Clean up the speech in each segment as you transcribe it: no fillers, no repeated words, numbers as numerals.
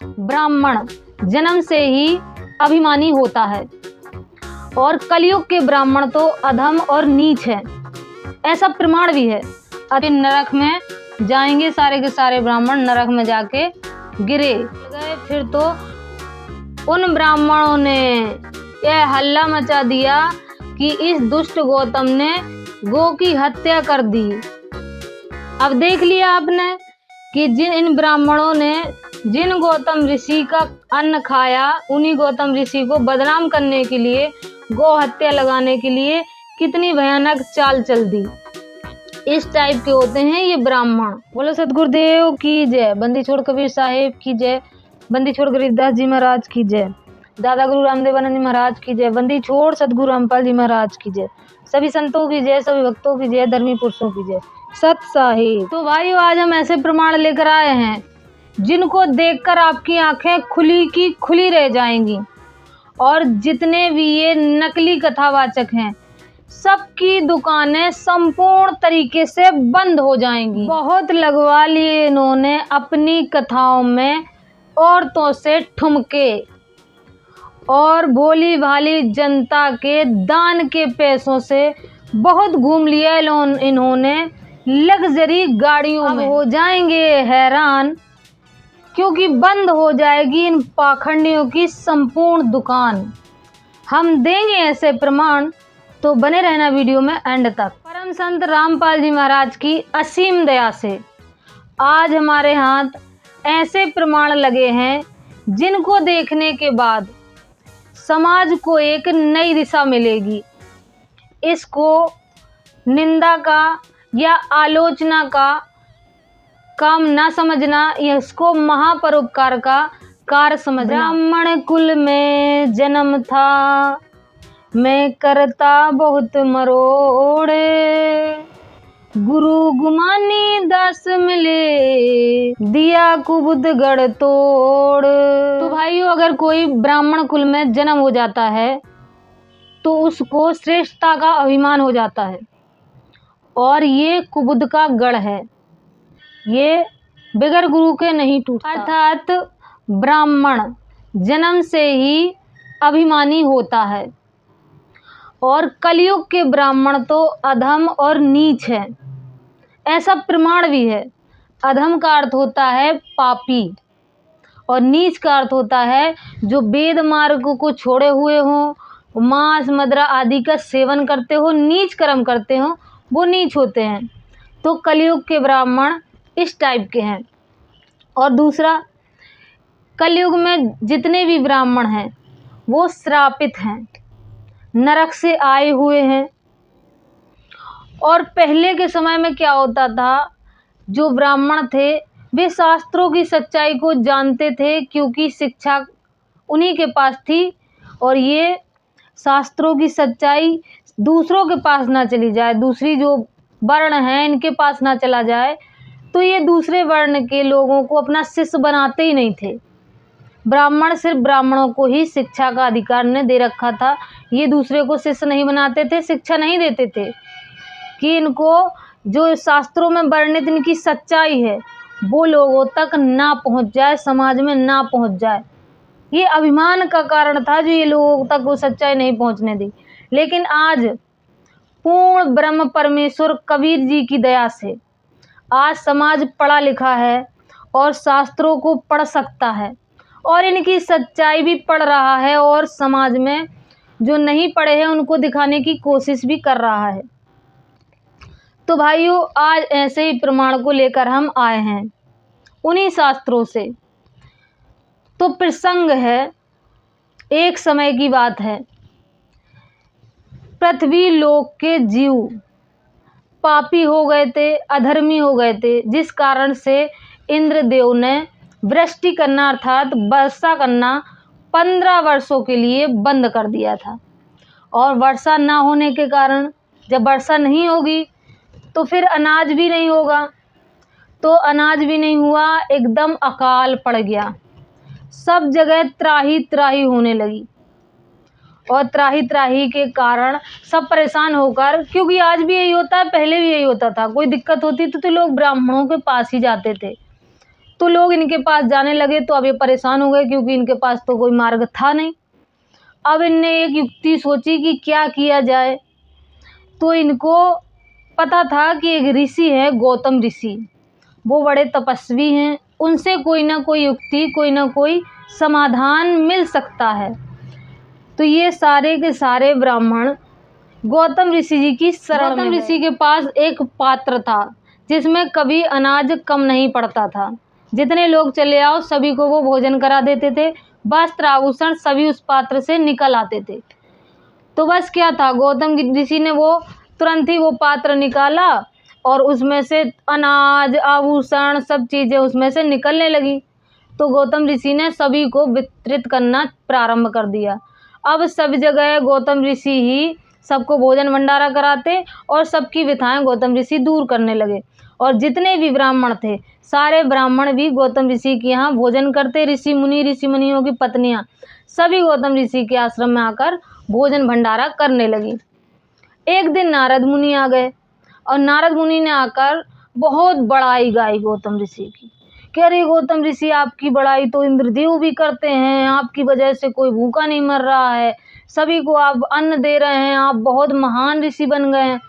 ब्राह्मण जन्म से ही अभिमानी होता है और कलयुग के ब्राह्मण तो अधम और नीच है, ऐसा प्रमाण भी है। अति नरक में जाएंगे सारे के सारे ब्राह्मण, नरक में जाके गिरे गए। फिर तो उन ब्राह्मणों ने यह हल्ला मचा दिया कि इस दुष्ट गौतम ने गौ की हत्या कर दी। अब देख लिया आपने कि इन ब्राह्मणों ने जिन गौतम ऋषि का अन्न खाया, उन्हीं गौतम ऋषि को बदनाम करने के लिए, गौ हत्या लगाने के लिए कितनी भयानक चाल चल दी। इस टाइप के होते हैं ये ब्राह्मण। बोलो सतगुरुदेव की जय, बंदी छोड़ कबीर साहेब की जय, बंदी छोड़ गरीबदास जी महाराज की जय, दादा गुरु रामदेवानंद जी महाराज की जय, बंदी छोड़ सतगुरु रामपाल जी महाराज की जय, सभी संतों की जय, सभी भक्तों की जय, धर्मी पुरुषों की जय, सत साहिब। तो भाइयों, आज हम ऐसे प्रमाण लेकर आए हैं जिनको देखकर आपकी आंखें खुली की खुली रह जाएंगी, और जितने भी ये नकली कथावाचक हैं सबकी दुकानें संपूर्ण तरीके से बंद हो जाएंगी। बहुत लगवा लिए इन्होंने अपनी कथाओं में औरतों से ठुमके, और भोली भाली जनता के दान के पैसों से बहुत घूम लिया इन्होंने लग्जरी गाड़ियों में। हो जाएंगे हैरान क्योंकि बंद हो जाएगी इन पाखंडियों की संपूर्ण दुकान। हम देंगे ऐसे प्रमाण, तो बने रहना वीडियो में एंड तक। परम संत रामपाल जी महाराज की असीम दया से आज हमारे हाथ ऐसे प्रमाण लगे हैं जिनको देखने के बाद समाज को एक नई दिशा मिलेगी। इसको निंदा का या आलोचना का काम ना समझना, इसको महापरोपकार का कार्य समझना। ब्राह्मण कुल में जन्म था, मैं करता बहुत मरोड़े, गुरु गुमानी दास मिले, दिया कुबुद गढ़ तोड़। तो भाइयों, अगर कोई ब्राह्मण कुल में जन्म हो जाता है तो उसको श्रेष्ठता का अभिमान हो जाता है, और ये कुबुद का गढ़ है, ये बगैर गुरु के नहीं टूटता। अर्थात ब्राह्मण जन्म से ही अभिमानी होता है, और कलयुग के ब्राह्मण तो अधम और नीच है, ऐसा प्रमाण भी है। अधम का अर्थ होता है पापी, और नीच का अर्थ होता है जो वेद मार्ग को छोड़े हुए हों, मांस मदिरा आदि का सेवन करते हो, नीच कर्म करते हो, वो नीच होते हैं। तो कलयुग के ब्राह्मण इस टाइप के हैं। और दूसरा, कलयुग में जितने भी ब्राह्मण हैं वो श्रापित हैं, नरक से आए हुए हैं। और पहले के समय में क्या होता था, जो ब्राह्मण थे वे शास्त्रों की सच्चाई को जानते थे, क्योंकि शिक्षा उन्हीं के पास थी, और ये शास्त्रों की सच्चाई दूसरों के पास ना चली जाए, दूसरी जो वर्ण हैं इनके पास ना चला जाए, तो ये दूसरे वर्ण के लोगों को अपना शिष्य बनाते ही नहीं थे। ब्राह्मण सिर्फ ब्राह्मणों को ही शिक्षा का अधिकार ने दे रखा था, ये दूसरे को शिष्य नहीं बनाते थे, शिक्षा नहीं देते थे कि इनको जो शास्त्रों में वर्णित इनकी सच्चाई है वो लोगों तक ना पहुंच जाए, समाज में ना पहुंच जाए। ये अभिमान का कारण था जो ये लोगों तक वो सच्चाई नहीं पहुंचने दी। लेकिन आज पूर्ण ब्रह्म परमेश्वर कबीर जी की दया से आज समाज पढ़ा लिखा है और शास्त्रों को पढ़ सकता है, और इनकी सच्चाई भी पढ़ रहा है, और समाज में जो नहीं पढ़े हैं उनको दिखाने की कोशिश भी कर रहा है। तो भाइयों, आज ऐसे ही प्रमाण को लेकर हम आए हैं उन्हीं शास्त्रों से। तो प्रसंग है, एक समय की बात है, पृथ्वी लोक के जीव पापी हो गए थे, अधर्मी हो गए थे, जिस कारण से इंद्रदेव ने वृष्टि करना अर्थात वर्षा करना 15 वर्षों के लिए बंद कर दिया था। और वर्षा ना होने के कारण, जब वर्षा नहीं होगी तो फिर अनाज भी नहीं होगा, तो अनाज भी नहीं हुआ, एकदम अकाल पड़ गया, सब जगह त्राही त्राही होने लगी। और त्राही त्राही के कारण सब परेशान होकर, क्योंकि आज भी यही होता है, पहले भी यही होता था, कोई दिक्कत होती तो लोग ब्राह्मणों के पास ही जाते थे तो लोग इनके पास जाने लगे। तो अब ये परेशान हो गए क्योंकि इनके पास तो कोई मार्ग था नहीं। अब इनने एक युक्ति सोची कि क्या किया जाए। तो इनको पता था कि एक ऋषि है, गौतम ऋषि, वो बड़े तपस्वी हैं, उनसे कोई ना कोई युक्ति, कोई ना कोई समाधान मिल सकता है। तो ये सारे के सारे ब्राह्मण गौतम ऋषि जी की शरण में। गौतम ऋषि के पास एक पात्र था जिसमें कभी अनाज कम नहीं पड़ता था। जितने लोग चले आओ सभी को वो भोजन करा देते थे। वस्त्र आभूषण सभी उस पात्र से निकल आते थे। तो बस क्या था, गौतम ऋषि ने वो तुरंत ही वो पात्र निकाला और उसमें से अनाज, आभूषण, सब चीज़ें उसमें से निकलने लगी। तो गौतम ऋषि ने सभी को वितरित करना प्रारंभ कर दिया। अब सब जगह गौतम ऋषि ही सबको भोजन भंडारा कराते और सबकी व्यथाएं गौतम ऋषि दूर करने लगे। और जितने भी ब्राह्मण थे, सारे ब्राह्मण भी गौतम ऋषि के यहाँ भोजन करते। ऋषि मुनियों की पत्नियाँ सभी गौतम ऋषि के आश्रम में आकर भोजन भंडारा करने लगी। एक दिन नारद मुनि आ गए और नारद मुनि ने आकर बहुत बड़ाई गाई गौतम ऋषि की। कह रहे, गौतम ऋषि आपकी बड़ाई तो इंद्रदेव भी करते हैं, आपकी वजह से कोई भूखा नहीं मर रहा है, सभी को आप अन्न दे रहे हैं, आप बहुत महान ऋषि बन गए हैं।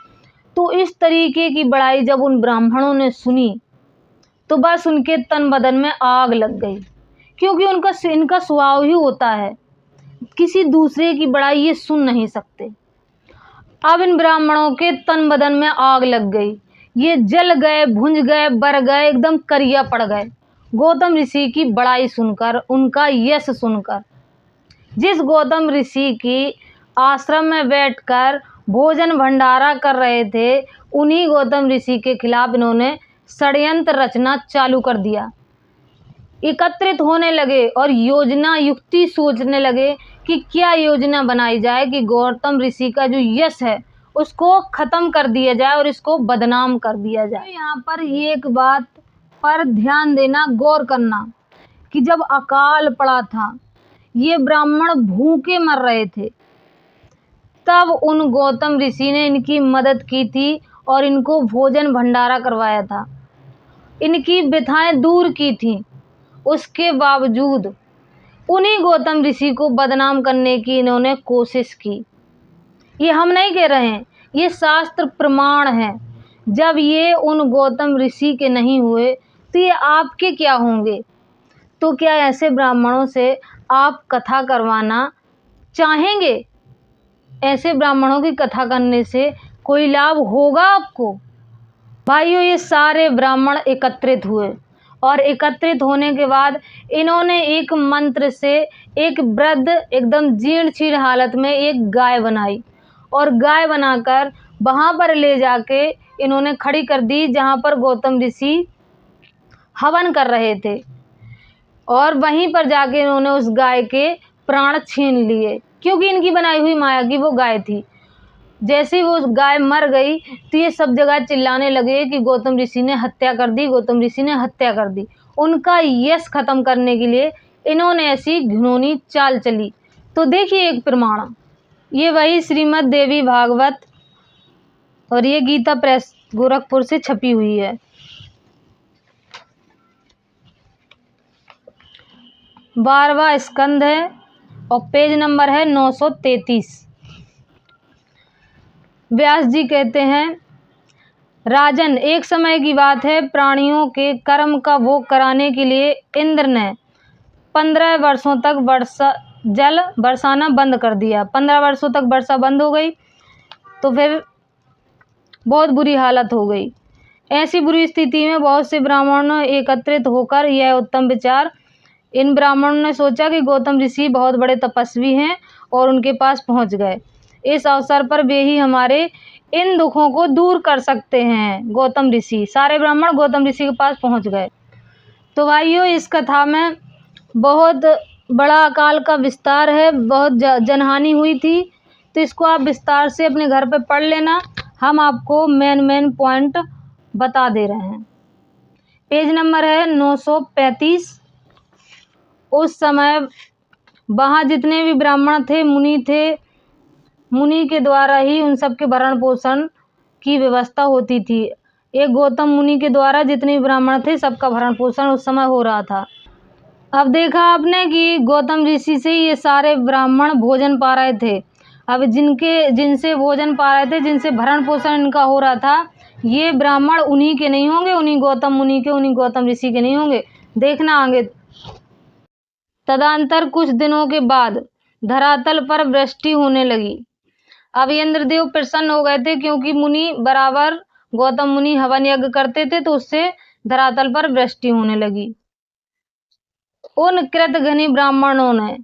तो इस तरीके की बड़ाई जब उन ब्राह्मणों ने सुनी तो बस उनके तन बदन में आग लग गई, क्योंकि इनका स्वभाव ही होता है, किसी दूसरे की बड़ाई ये सुन नहीं सकते। अब इन ब्राह्मणों के तन बदन में आग लग गई, ये जल गए, भुंज गए, बर गए, एकदम करिया पड़ गए गौतम ऋषि की बड़ाई सुनकर, उनका यश सुनकर। जिस गौतम ऋषि की आश्रम में बैठकर भोजन भंडारा कर रहे थे, उन्हीं गौतम ऋषि के खिलाफ इन्होंने षड्यंत्र रचना चालू कर दिया। एकत्रित होने लगे और योजना युक्ति सोचने लगे कि क्या योजना बनाई जाए कि गौतम ऋषि का जो यश है उसको ख़त्म कर दिया जाए और इसको बदनाम कर दिया जाए। यहाँ पर एक बात पर ध्यान देना, गौर करना कि जब अकाल पड़ा था, ये ब्राह्मण भूखे मर रहे थे, तब उन गौतम ऋषि ने इनकी मदद की थी और इनको भोजन भंडारा करवाया था, इनकी व्यथाएं दूर की थी। उसके बावजूद उन्हीं गौतम ऋषि को बदनाम करने की इन्होंने कोशिश की। ये हम नहीं कह रहे हैं, ये शास्त्र प्रमाण है। जब ये उन गौतम ऋषि के नहीं हुए तो ये आपके क्या होंगे? तो क्या ऐसे ब्राह्मणों से आप कथा करवाना चाहेंगे? ऐसे ब्राह्मणों की कथा करने से कोई लाभ होगा आपको? भाइयों, ये सारे ब्राह्मण एकत्रित हुए और एकत्रित होने के बाद इन्होंने एक मंत्र से एक वृद्ध एकदम जीर्ण शीर्ण हालत में एक गाय बनाई और गाय बनाकर वहाँ पर ले जाके इन्होंने खड़ी कर दी जहाँ पर गौतम ऋषि हवन कर रहे थे। और वहीं पर जाके इन्होंने उस गाय के प्राण छीन लिए, क्योंकि इनकी बनाई हुई माया की वो गाय थी। जैसे ही वो गाय मर गई तो ये सब जगह चिल्लाने लगे कि गौतम ऋषि ने हत्या कर दी, गौतम ऋषि ने हत्या कर दी। उनका यश खत्म करने के लिए इन्होंने ऐसी घिनौनी चाल चली। तो देखिए एक प्रमाण, ये वही श्रीमद् देवी भागवत और ये गीता प्रेस गोरखपुर से छपी हुई है। बारहवां स्कंद है और पेज नंबर है 933। व्यास जी कहते हैं, राजन, एक समय की बात है, प्राणियों के कर्म का भोग कराने के लिए इंद्र ने 15 वर्षों तक जल बरसाना बंद कर दिया। 15 वर्षों तक वर्षा बंद हो गई तो फिर बहुत बुरी हालत हो गई। ऐसी बुरी स्थिति में बहुत से ब्राह्मणों एकत्रित होकर यह उत्तम विचार, इन ब्राह्मणों ने सोचा कि गौतम ऋषि बहुत बड़े तपस्वी हैं और उनके पास पहुंच गए। इस अवसर पर वे ही हमारे इन दुखों को दूर कर सकते हैं। गौतम ऋषि, सारे ब्राह्मण गौतम ऋषि के पास पहुंच गए। तो भाइयों, इस कथा में बहुत बड़ा अकाल का विस्तार है, बहुत जनहानि हुई थी। तो इसको आप विस्तार से अपने घर पे पढ़ लेना, हम आपको मेन पॉइंट बता दे रहे हैं। पेज नंबर है 935। उस समय वहाँ जितने भी ब्राह्मण थे, मुनि के द्वारा ही उन सब के भरण पोषण की व्यवस्था होती थी। एक गौतम मुनि के द्वारा जितने भी ब्राह्मण थे सबका भरण पोषण उस समय हो रहा था। अब देखा आपने कि गौतम ऋषि से ये सारे ब्राह्मण भोजन पा रहे थे। अब जिनसे भोजन पा रहे थे, जिनसे भरण पोषण इनका हो रहा था, ये ब्राह्मण उन्हीं के नहीं होंगे, उन्हीं गौतम मुनि के, उन्हीं गौतम ऋषि के नहीं होंगे। देखना आगे। तदंतर कुछ दिनों के बाद धरातल पर वृष्टि होने लगी। अब इंद्रदेव प्रसन्न हो गए थे, क्योंकि मुनि बराबर गौतम मुनि हवन यज्ञ करते थे, तो उससे धरातल पर वृष्टि होने लगी। उन कृतघ्नी ब्राह्मणों ने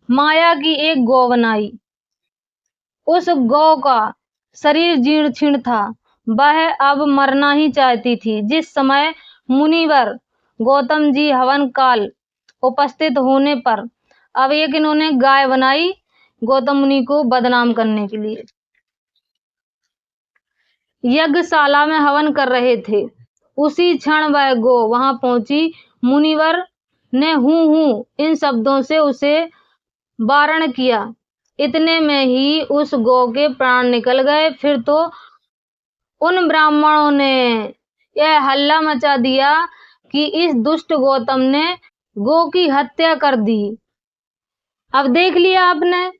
माया की एक गौ बनाई। उस गौ का शरीर जीर्ण क्षीण था, वह अब मरना ही चाहती थी। जिस समय मुनिवर गौतम जी हवन काल उपस्थित होने पर अब एक इन्होंने गाय बनाई गौतम मुनि को बदनाम करने के लिए। यज्ञशाला में हवन कर रहे थे, उसी क्षण वह गौ वहां पहुंची। मुनिवर ने हूँ इन शब्दों से उसे वारण किया। इतने में ही उस गौ के प्राण निकल गए। फिर तो उन ब्राह्मणों ने यह हल्ला मचा दिया कि इस दुष्ट गौतम ने गौ की हत्या कर दी। अब देख लिया आपने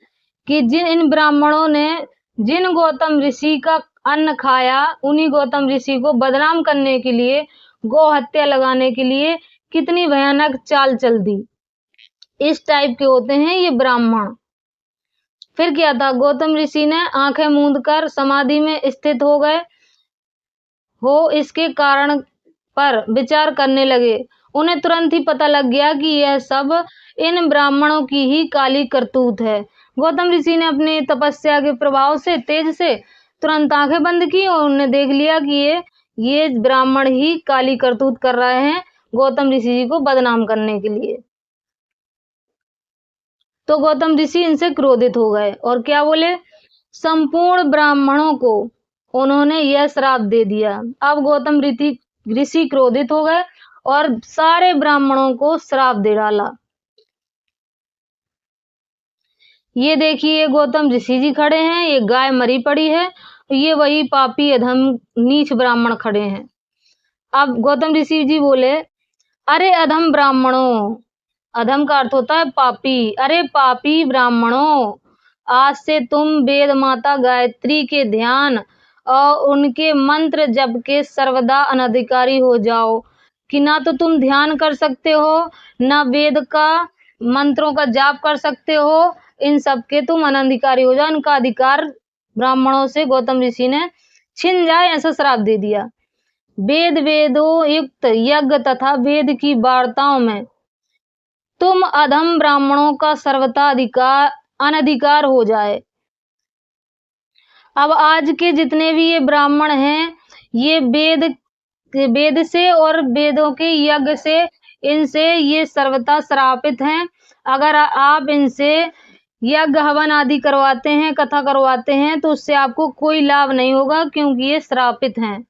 कि इन ब्राह्मणों ने जिन गौतम ऋषि का अन्न खाया, उन्हीं गौतम ऋषि को बदनाम करने के लिए, गौ हत्या लगाने के लिए कितनी भयानक चाल चल दी। इस टाइप के होते हैं ये ब्राह्मण। फिर क्या था, गौतम ऋषि ने आंखें मूंद कर समाधि में स्थित हो गए हो। इसके कारण पर विचार करने लगे। उन्हें तुरंत ही पता लग गया कि यह सब इन ब्राह्मणों की ही काली करतूत है। गौतम ऋषि ने अपने तपस्या के प्रभाव से तेज से तुरंत आंखें बंद की और उन्हें देख लिया कि ये ब्राह्मण ही काली करतूत कर रहे हैं गौतम ऋषि जी को बदनाम करने के लिए। तो गौतम ऋषि इनसे क्रोधित हो गए और क्या बोले, संपूर्ण ब्राह्मणों को उन्होंने यह श्राप दे दिया। अब गौतम ऋषि क्रोधित हो गए और सारे ब्राह्मणों को श्राप दे डाला। ये देखिए गौतम ऋषि जी खड़े हैं, ये गाय मरी पड़ी है, ये वही पापी अधम नीच ब्राह्मण खड़े हैं। अब गौतम ऋषि जी बोले, अरे अधम ब्राह्मणों, अधम का अर्थ होता है पापी। अरे पापी ब्राह्मणों, आज से तुम वेद माता गायत्री के ध्यान और उनके मंत्र जप के सर्वदा अनधिकारी हो जाओ। कि ना तो तुम ध्यान कर सकते हो, ना वेद का मंत्रों का जाप कर सकते हो, इन सब के तुम अनधिकारी हो जाओ। इनका अधिकार ब्राह्मणों से गौतम ऋषि ने छिन जाए, ऐसा श्राप दे दिया। वेदों युक्त यज्ञ तथा वेद की वार्ताओं में तुम अधम ब्राह्मणों का सर्वथा अनधिकार हो जाए। अब आज के जितने भी ये ब्राह्मण हैं, ये वेद से और वेदों के यज्ञ से, इनसे ये सर्वथा श्रापित हैं। अगर आप इनसे यज्ञ हवन आदि करवाते हैं, कथा करवाते हैं, तो उससे आपको कोई लाभ नहीं होगा, क्योंकि ये श्रापित हैं।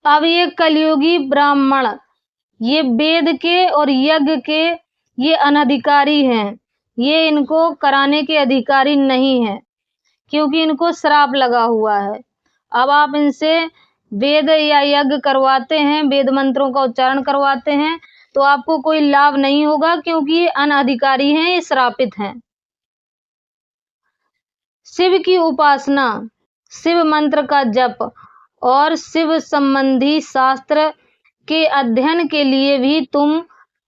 अब ये कलयुगी ब्राह्मण ये वेद के और यज्ञ के ये अनधिकारी हैं, ये इनको कराने के अधिकारी नहीं है, क्योंकि इनको श्राप लगा हुआ है। अब आप इनसे वेद या यज्ञ करवाते हैं, वेद मंत्रों का उच्चारण करवाते हैं, तो आपको कोई लाभ नहीं होगा, क्योंकि ये अनधिकारी हैं, ये श्रापित हैं। शिव की उपासना, शिव मंत्र का जप और शिव संबंधी शास्त्र के अध्ययन के लिए भी तुम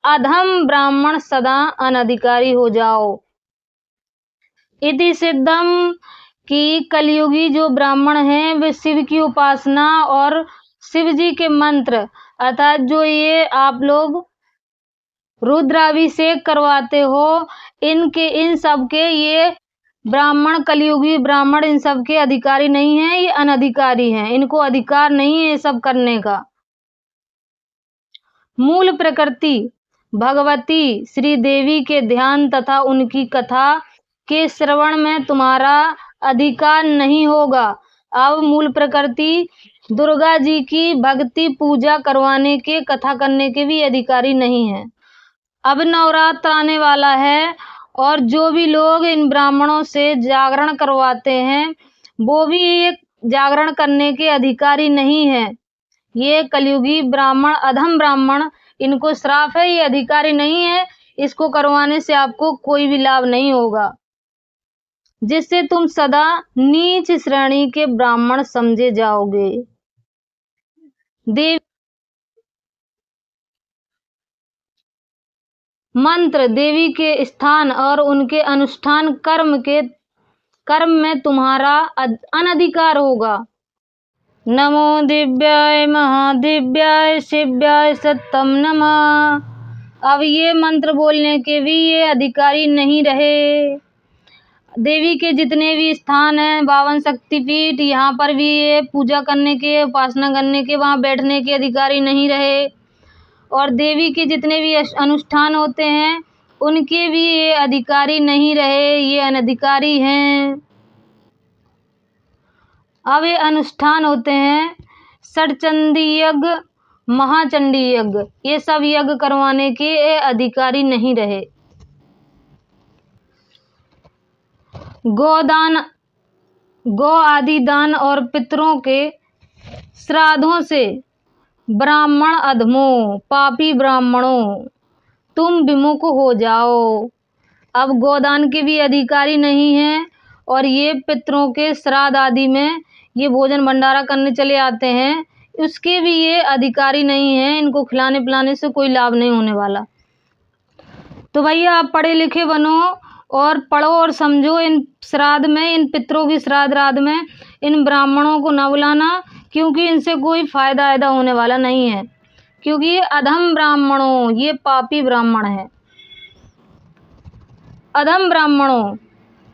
अधम ब्राह्मण सदा अनधिकारी हो जाओ। इति सिद्धम कि कलयुगी जो ब्राह्मण हैं वे शिव की उपासना और शिव जी के मंत्र, अर्थात जो ये आप लोग रुद्राभिषेक करवाते हो, इन सब के ये ब्राह्मण, कलयुगी ब्राह्मण इन सब के अधिकारी नहीं हैं, ये अनधिकारी हैं, इनको अधिकार नहीं है ये सब करने का। मूल प्रकृति भगवती श्री देवी के ध्यान तथा उनकी कथा के श्रवण में तुम्हारा अधिकार नहीं होगा। अब मूल प्रकृति दुर्गा जी की भक्ति पूजा करवाने के, कथा करने के भी अधिकारी नहीं है। अब नवरात्र आने वाला है और जो भी लोग इन ब्राह्मणों से जागरण करवाते हैं, वो भी एक जागरण करने के अधिकारी नहीं है। ये कलयुगी ब्राह्मण, अधम ब्राह्मण, इनको श्राप है, ये अधिकारी नहीं है। इसको करवाने से आपको कोई भी लाभ नहीं होगा, जिससे तुम सदा नीच श्रेणी के ब्राह्मण समझे जाओगे। मंत्र देवी के स्थान और उनके अनुष्ठान कर्म में तुम्हारा अनधिकार होगा। नमो दिव्याय महादिव्याय शिव्याय सत्तम नमः। अब ये मंत्र बोलने के भी ये अधिकारी नहीं रहे। देवी के जितने भी स्थान हैं, 52 शक्तिपीठ, यहाँ पर भी ये पूजा करने के, उपासना करने के, वहाँ बैठने के अधिकारी नहीं रहे। और देवी के जितने भी अनुष्ठान होते हैं उनके भी ये अधिकारी नहीं रहे, ये अनधिकारी हैं। अब ये अनुष्ठान होते हैं षट्चंडी यज्ञ, महाचंडी यज्ञ, ये सब यज्ञ करवाने के अधिकारी नहीं रहे। गोदान, गौ आदि दान और पितरों के श्राद्धों से ब्राह्मण अधमों, पापी ब्राह्मणों, तुम विमुख हो जाओ। अब गोदान के भी अधिकारी नहीं हैं और ये पितरों के श्राद्ध आदि में ये भोजन भंडारा करने चले आते हैं, उसके भी ये अधिकारी नहीं हैं। इनको खिलाने पिलाने से कोई लाभ नहीं होने वाला। तो भैया आप पढ़े लिखे बनो और पढ़ो और समझो। इन श्राद्ध में, इन पितरों की श्राद्ध राध में इन ब्राह्मणों को न बुलाना, क्योंकि इनसे कोई फायदा होने वाला नहीं है, क्योंकि ये अधम ब्राह्मणों, ये पापी ब्राह्मण है। अधम ब्राह्मणों,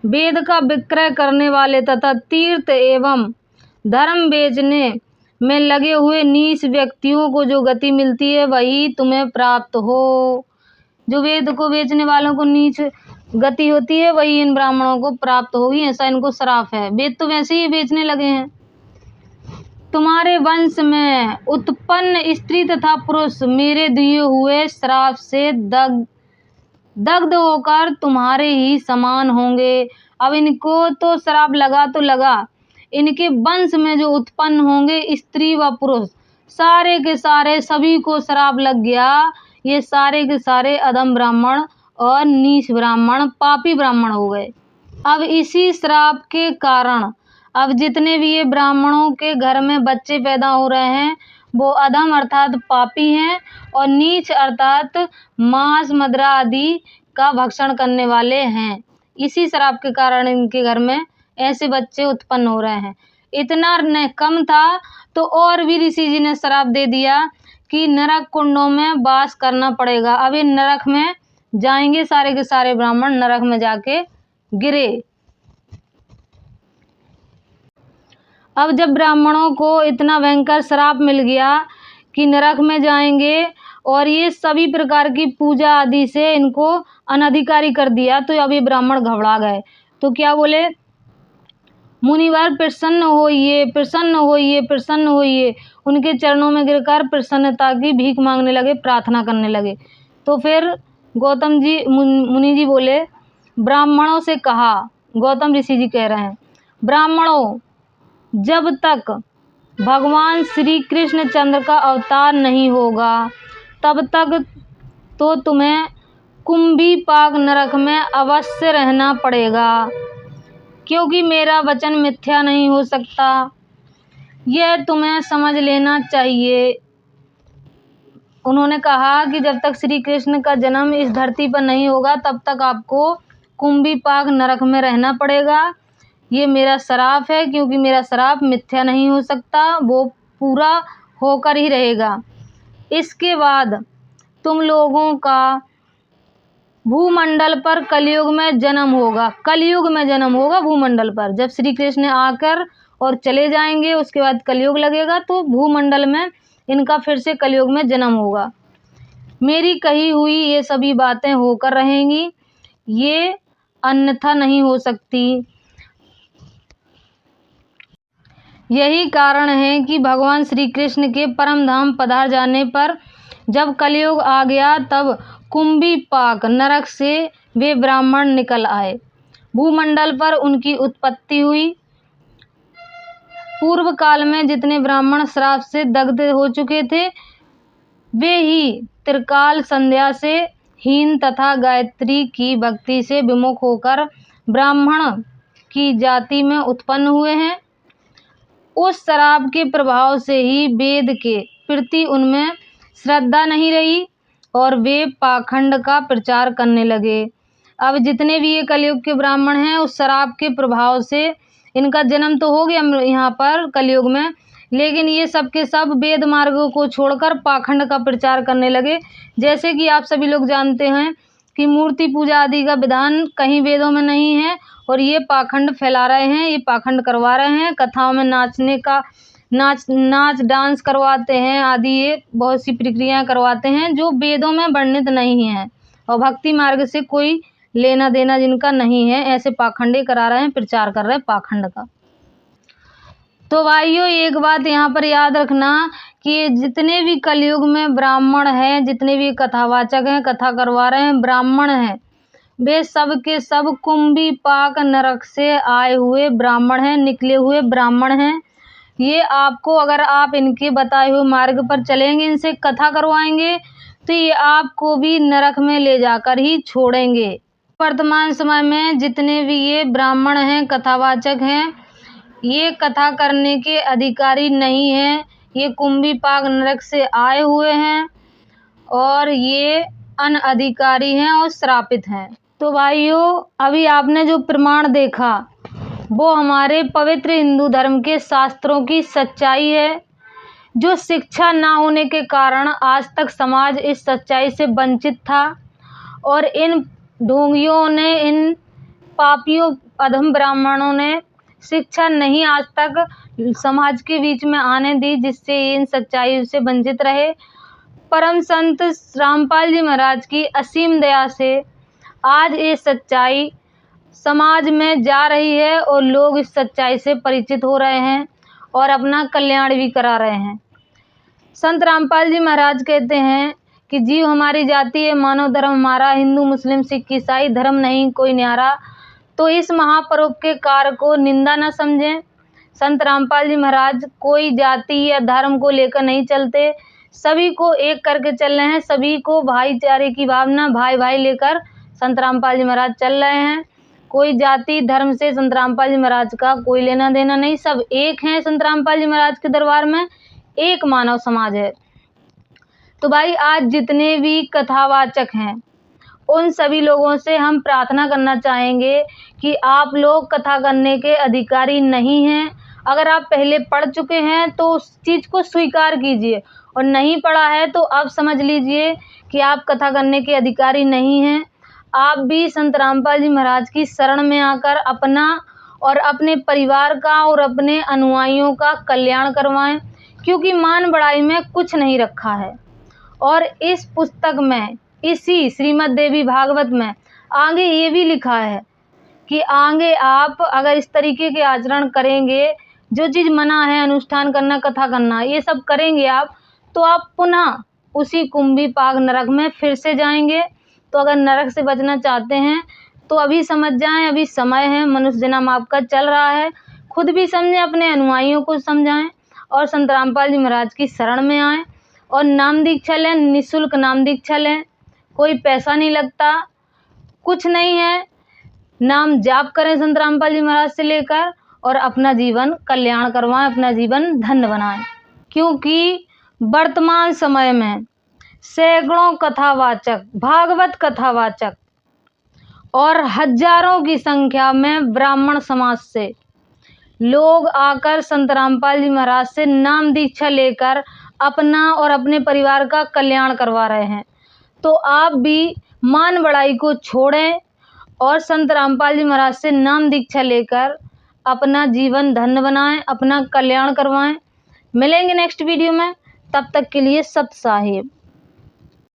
वेद का विक्रय करने वाले तथा तीर्थ एवं धर्म बेचने में लगे हुए नीच व्यक्तियों को जो गति मिलती है वही तुम्हें प्राप्त हो। जो वेद को बेचने वालों को नीच गति होती है वही इन ब्राह्मणों को प्राप्त होगी, ऐसा इनको श्राप है। वेद तो वैसे ही बेचने लगे हैं। तुम्हारे वंश में उत्पन्न स्त्री तथा पुरुष मेरे दिए हुए श्राप से दग्ध होकर तुम्हारे ही समान होंगे। अब इनको तो श्राप लगा तो लगा, इनके वंश में जो उत्पन्न होंगे स्त्री व पुरुष, सारे के सारे सभी को श्राप लग गया। ये सारे के सारे अधम ब्राह्मण और नीच ब्राह्मण, पापी ब्राह्मण हो गए। अब इसी श्राप के कारण अब जितने भी ये ब्राह्मणों के घर में बच्चे पैदा हो रहे हैं वो अधम अर्थात पापी हैं और नीच अर्थात मांस मदिरा आदि का भक्षण करने वाले हैं। इसी श्राप के कारण इनके घर में ऐसे बच्चे उत्पन्न हो रहे हैं। इतना कम था तो और भी ऋषि जी ने श्राप दे दिया कि नरक कुंडों में वास करना पड़ेगा। अब ये नरक में जाएंगे, सारे के सारे ब्राह्मण नरक में जाके गिरे। अब जब ब्राह्मणों को इतना भयंकर श्राप मिल गया कि नरक में जाएंगे और ये सभी प्रकार की पूजा आदि से इनको अनधिकारी कर दिया, तो अब ये ब्राह्मण घबरा गए। तो क्या बोले, मुनिवर प्रसन्न होइए, प्रसन्न होइए, प्रसन्न होइए। उनके चरणों में गिरकर प्रसन्नता की भीख मांगने लगे, प्रार्थना करने लगे। तो फिर गौतम जी, मुनि जी बोले, ब्राह्मणों से कहा, गौतम ऋषि जी कह रहे हैं, ब्राह्मणों, जब तक भगवान श्री कृष्ण चंद्र का अवतार नहीं होगा तब तक तो तुम्हें कुंभीपाक नरक में अवश्य रहना पड़ेगा, क्योंकि मेरा वचन मिथ्या नहीं हो सकता। यह तुम्हें समझ लेना चाहिए। उन्होंने कहा कि जब तक श्री कृष्ण का जन्म इस धरती पर नहीं होगा तब तक आपको कुंभीपाक नरक में रहना पड़ेगा। ये मेरा श्राप है, क्योंकि मेरा श्राप मिथ्या नहीं हो सकता, वो पूरा होकर ही रहेगा। इसके बाद तुम लोगों का भूमंडल पर कलयुग में जन्म होगा। कलयुग में जन्म होगा भूमंडल पर। जब श्री कृष्ण आकर और चले जाएंगे उसके बाद कलयुग लगेगा, तो भूमंडल में इनका फिर से कलयुग में जन्म होगा। मेरी कही हुई ये सभी बातें होकर रहेंगी, ये अन्यथा नहीं हो सकती। यही कारण है कि भगवान श्री कृष्ण के परम धाम पधार जाने पर जब कलयुग आ गया तब कुंभीपाक नरक से वे ब्राह्मण निकल आए। भूमंडल पर उनकी उत्पत्ति हुई। पूर्व काल में जितने ब्राह्मण श्राप से दग्ध हो चुके थे वे ही त्रिकाल संध्या से हीन तथा गायत्री की भक्ति से विमुख होकर ब्राह्मण की जाति में उत्पन्न हुए हैं। उस श्राप के प्रभाव से ही वेद के प्रति उनमें श्रद्धा नहीं रही और वे पाखंड का प्रचार करने लगे। अब जितने भी ये कलयुग के ब्राह्मण हैं उस श्राप के प्रभाव से इनका जन्म तो हो गया यहाँ पर कलयुग में, लेकिन ये सब के सब वेद मार्गों को छोड़कर पाखंड का प्रचार करने लगे। जैसे कि आप सभी लोग जानते हैं कि मूर्ति पूजा आदि का विधान कहीं वेदों में नहीं है और ये पाखंड फैला रहे हैं, ये पाखंड करवा रहे हैं। कथाओं में नाचने का नाच डांस करवाते हैं आदि, ये बहुत सी प्रक्रियाएं करवाते हैं जो वेदों में वर्णित नहीं है और भक्ति मार्ग से कोई लेना देना जिनका नहीं है, ऐसे पाखंडी करा रहे हैं, प्रचार कर रहे हैं पाखंड का। तो भाइयों एक बात यहाँ पर याद रखना कि जितने भी कलयुग में ब्राह्मण हैं, जितने भी कथावाचक हैं, कथा करवा रहे हैं, ब्राह्मण हैं, वे सब के सब कुंभी पाक नरक से आए हुए ब्राह्मण हैं, निकले हुए ब्राह्मण हैं। ये आपको अगर आप इनके बताए हुए मार्ग पर चलेंगे, इनसे कथा करवाएंगे तो ये आपको भी नरक में ले जाकर ही छोड़ेंगे। वर्तमान समय में जितने भी ये ब्राह्मण हैं, कथावाचक हैं, ये कथा करने के अधिकारी नहीं हैं, ये कुंभी पाक नरक से आए हुए हैं और ये अनअधिकारी हैं और श्रापित हैं। तो भाइयों अभी आपने जो प्रमाण देखा वो हमारे पवित्र हिंदू धर्म के शास्त्रों की सच्चाई है, जो शिक्षा ना होने के कारण आज तक समाज इस सच्चाई से वंचित था और इन ढोंगियों ने, इन पापियों अधम ब्राह्मणों ने शिक्षा नहीं आज तक समाज के बीच में आने दी, जिससे इन सच्चाई से वंचित रहे। परम संत रामपाल जी महाराज की असीम दया से आज ये सच्चाई समाज में जा रही है और लोग इस सच्चाई से परिचित हो रहे हैं और अपना कल्याण भी करा रहे हैं। संत रामपाल जी महाराज कहते हैं कि जीव हमारी जाति है, मानव धर्म हमारा, हिंदू मुस्लिम सिख ईसाई धर्म नहीं कोई न्यारा। तो इस महापरोपकार के कार्य को निंदा न समझें। संत रामपाल जी महाराज कोई जाति या धर्म को लेकर नहीं चलते, सभी को एक करके चल रहे हैं, सभी को भाईचारे की भावना भाई भाई लेकर संत रामपाल जी महाराज चल रहे हैं। कोई जाति धर्म से संत रामपाल जी महाराज का कोई लेना देना नहीं, सब एक हैं। संत रामपाल जी महाराज के दरबार में एक मानव समाज है। तो भाई आज जितने भी कथावाचक हैं उन सभी लोगों से हम प्रार्थना करना चाहेंगे कि आप लोग कथा करने के अधिकारी नहीं हैं। अगर आप पहले पढ़ चुके हैं तो उस चीज़ को स्वीकार कीजिए और नहीं पढ़ा है तो अब समझ लीजिए कि आप कथा करने के अधिकारी नहीं हैं। आप भी संत रामपाल जी महाराज की शरण में आकर अपना और अपने परिवार का और अपने अनुयायियों का कल्याण करवाएं, क्योंकि मान बढ़ाई में कुछ नहीं रखा है। और इस पुस्तक में, इसी श्रीमद् देवी भागवत में आगे ये भी लिखा है कि आगे आप अगर इस तरीके के आचरण करेंगे, जो चीज़ मना है अनुष्ठान करना, कथा करना, ये सब करेंगे आप, तो आप पुनः उसी कुंभी पाक नरक में फिर से जाएंगे। तो अगर नरक से बचना चाहते हैं तो अभी समझ जाएं, अभी समय है, मनुष्य जन्म आपका चल रहा है। खुद भी समझें, अपने अनुयायियों को समझाएं और संत रामपाल जी महाराज की शरण में आएं और नाम दीक्षा लें, निःशुल्क नाम दीक्षा लें, कोई पैसा नहीं लगता, कुछ नहीं है। नाम जाप करें संत रामपाल जी महाराज से लेकर और अपना जीवन कल्याण करवाएं, अपना जीवन धन्य बनाएं। क्योंकि वर्तमान समय में सैकड़ों कथावाचक, भागवत कथावाचक और हजारों की संख्या में ब्राह्मण समाज से लोग आकर संत रामपाल जी महाराज से नाम दीक्षा लेकर अपना और अपने परिवार का कल्याण करवा रहे हैं। तो आप भी मान बढ़ाई को छोड़ें और संत रामपाल जी महाराज से नाम दीक्षा लेकर अपना जीवन धन्य बनाएं, अपना कल्याण करवाएं। मिलेंगे नेक्स्ट वीडियो में, तब तक के लिए सत साहिब।